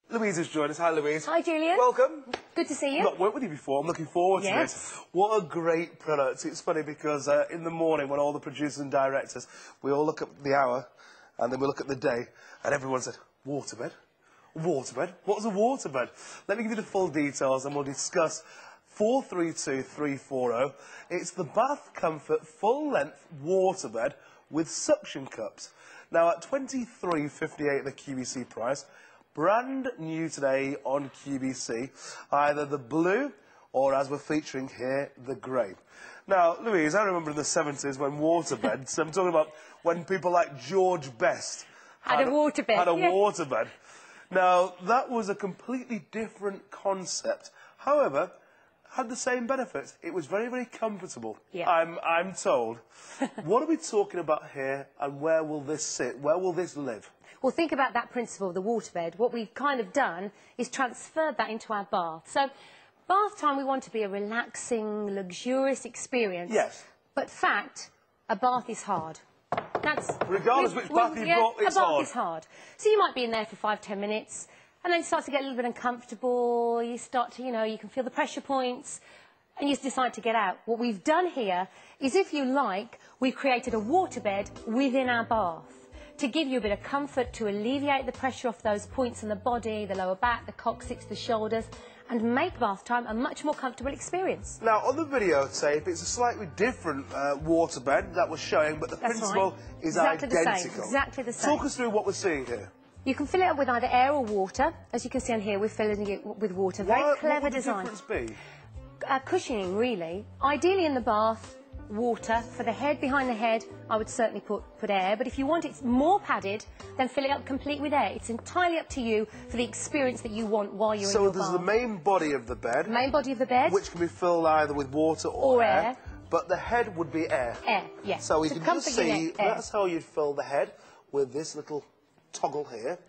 Louise has joined us. Hi, Louise. Hi, Julian. Welcome. Good to see you. I've not worked with you before. I'm looking forward to this. What a great product. It's funny because in the morning when all the producers and directors, we all look at the hour and then we look at the day and everyone said, waterbed? Waterbed? What's a waterbed? Let me give you the full details and we'll discuss 432340. It's the Bath Comfort full-length waterbed with suction cups. Now at £23.58 the QVC price, brand new today on QVC, either the blue or, as we're featuring here, the grey. Now, Louise, I remember in the 70s when waterbeds, I'm talking about when people like George Best had a waterbed. Now, that was a completely different concept. However, had the same benefits. It was very, very comfortable, I'm told. What are we talking about here and where will this sit? Where will this live? Well, think about that principle of the waterbed. What we've kind of done is transferred that into our bath. So, bath time we want to be a relaxing, luxurious experience. Yes. But fact, a bath is hard. That's... Regardless which bath you've got, it's hard. A bath is hard. So you might be in there for 5–10 minutes, and then it starts to get a little bit uncomfortable. You start to, you can feel the pressure points, and you decide to get out. What we've done here is, if you like, we've created a waterbed within our bath to give you a bit of comfort, to alleviate the pressure off those points in the body, the lower back, the coccyx, the shoulders, and make bath time a much more comfortable experience. Now, on the videotape, it's a slightly different waterbed that we're showing, but the principle is identical. Exactly the same. Talk us through what we're seeing here. You can fill it up with either air or water. As you can see on here, we're filling it with water. Very clever design. What would the difference be? Cushioning, really. Ideally in the bath, water. For the head, behind the head, I would certainly put air. But if you want it more padded, then fill it up complete with air. It's entirely up to you for the experience that you want while you're in your bath. So there's the main body of the bed. The main body of the bed. Which can be filled either with water or air. But the head would be air. Air, yes. So we can just see, that's how you'd fill the head, with this little toggle here.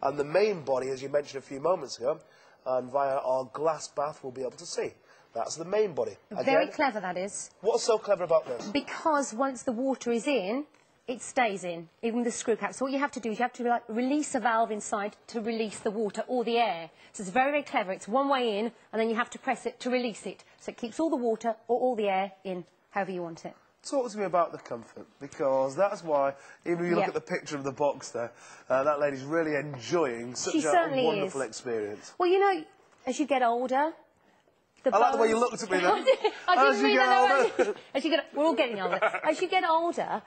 And the main body, as you mentioned a few moments ago, and via our glass bath we'll be able to see. That's the main body. Very clever, that is. What's so clever about this? Because once the water is in, it stays in, even with the screw cap. So what you have to do is you have to release a valve inside to release the water or the air. So it's very, very clever. It's one way in, and then you have to press it to release it. So it keeps all the water or all the air in, however you want it. Talk to me about the comfort, because that's why, even if you look at the picture of the box there, that lady's really enjoying such a wonderful experience. Well, you know, as you get older... I like the way you looked at me then. We're all getting older. As you get older,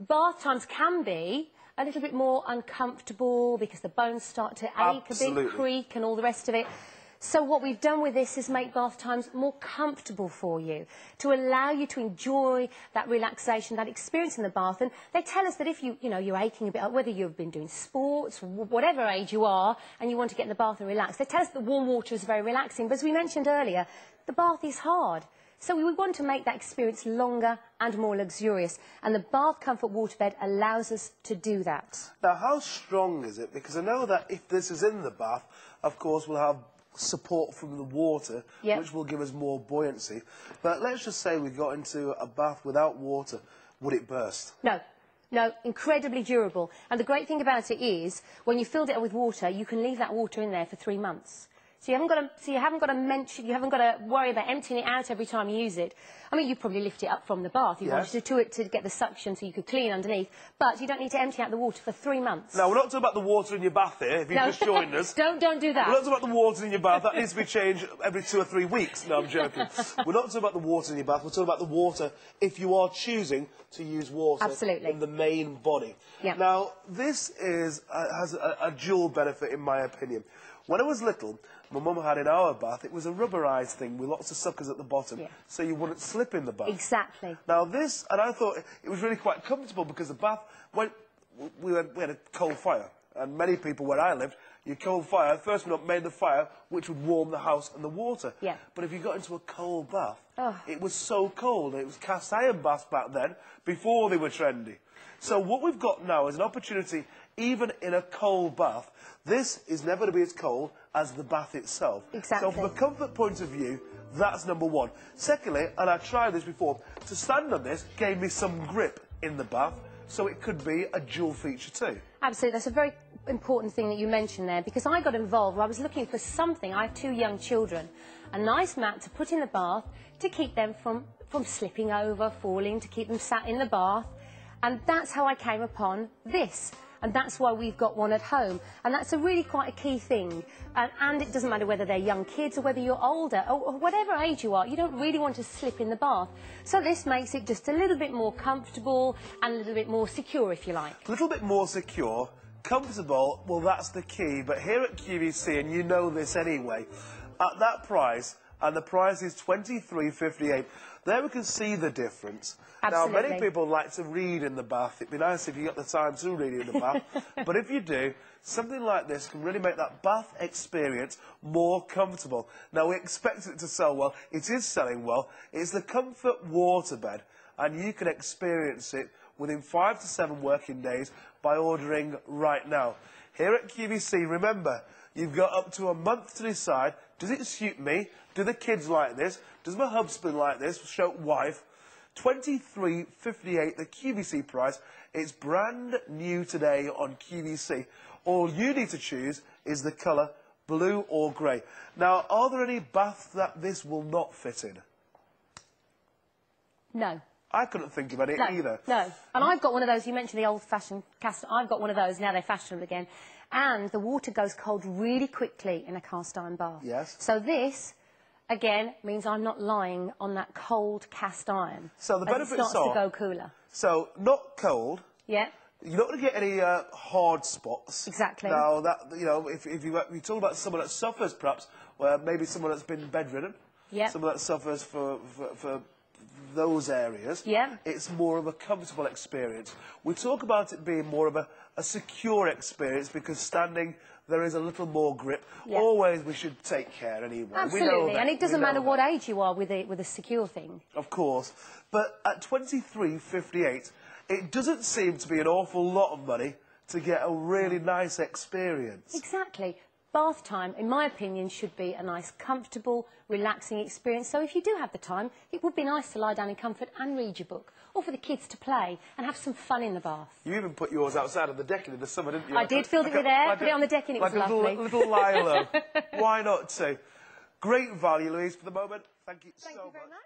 bath times can be a little bit more uncomfortable because the bones start to ache a bit, creak and all the rest of it. So what we've done with this is make bath times more comfortable for you, to allow you to enjoy that relaxation, that experience in the bath. And they tell us that if you're aching a bit, whether you've been doing sports, whatever age you are, and you want to get in the bath and relax, they tell us that warm water is very relaxing. But as we mentioned earlier, the bath is hard. So we want to make that experience longer and more luxurious. And the Bath Comfort Waterbed allows us to do that. Now, how strong is it? Because I know that if this is in the bath, of course, we'll have support from the water, which will give us more buoyancy. But let's just say we got into a bath without water, would it burst? No. No, incredibly durable. And the great thing about it is, when you filled it up with water, you can leave that water in there for 3 months. So you haven't got to worry about emptying it out every time you use it. I mean, you probably lift it up from the bath. You wanted to get the suction so you could clean underneath, but you don't need to empty out the water for 3 months. No, we're not talking about the water in your bath here, if you've just joined us. Don't do that. We're not talking about the water in your bath. That needs to be changed every 2 or 3 weeks. No, I'm joking. We're not talking about the water in your bath. We're talking about the water if you are choosing to use water in the main body. Now, this has a dual benefit, in my opinion. When I was little, my mum had in our bath, it was a rubberised thing with lots of suckers at the bottom, so you wouldn't slip in the bath. Exactly. Now this, and I thought it was really quite comfortable because the bath, we had a coal fire, and many people where I lived, your coal fire, first we made the fire, which would warm the house and the water. But if you got into a cold bath, it was so cold. It was cast iron baths back then, before they were trendy. So what we've got now is an opportunity, even in a cold bath, this is never going to be as cold as the bath itself. Exactly. So from a comfort point of view, that's number one. Secondly, and I tried this before, to stand on this gave me some grip in the bath, so it could be a dual feature too. Absolutely, that's a very important thing that you mentioned there, because I got involved. I was looking for something. I have 2 young children. A nice mat to put in the bath to keep them from slipping over, falling, to keep them sat in the bath. And that's how I came upon this. And that's why we've got one at home. And that's a really quite a key thing. And it doesn't matter whether they're young kids or whether you're older or whatever age you are, you don't really want to slip in the bath. So this makes it just a little bit more comfortable and a little bit more secure, if you like. A little bit more secure, comfortable, well, that's the key. But here at QVC, and you know this anyway, at that price, and the price is $23.58, there we can see the difference. Absolutely. Now, many people like to read in the bath. It'd be nice if you got the time to read in the bath. But if you do, something like this can really make that bath experience more comfortable. Now, we expect it to sell well. It is selling well. It's the Comfort Waterbed, and you can experience it within 5 to 7 working days by ordering right now. Here at QVC, remember, you've got up to a month to decide, does it suit me? Do the kids like this? Does my husband like this? Show wife. $23.58, the QVC price. It's brand new today on QVC. All you need to choose is the colour blue or grey. Now, are there any baths that this will not fit in? No. I couldn't think of any either. No. And I've got one of those. You mentioned the old-fashioned cast. I've got one of those. Now they're fashionable again. And the water goes cold really quickly in a cast-iron bath. Yes. So this, again, means I'm not lying on that cold cast iron. So the benefits are... It starts to go cooler. So, not cold. Yeah. You're not going to get any hard spots. Exactly. Now, that, you know, if you talk about someone that suffers, perhaps, well, maybe someone that's been bedridden. Yeah. Someone that suffers for those areas. Yeah. It's more of a comfortable experience. We talk about it being more of a secure experience because standing, there is a little more grip. Yeah. Always we should take care anyway. Absolutely. We know that. And it doesn't matter what age you are with a secure thing. Of course. But at $23.58, it doesn't seem to be an awful lot of money to get a really nice experience. Exactly. Bath time, in my opinion, should be a nice, comfortable, relaxing experience. So if you do have the time, it would be nice to lie down in comfort and read your book, or for the kids to play and have some fun in the bath. You even put yours outside on the decking in the summer, didn't you? I did feel that you were there, put it on the decking, it was lovely. Like a little Lilo. Why not too? Great value, Louise, for the moment. Thank you so much. Thank you very much.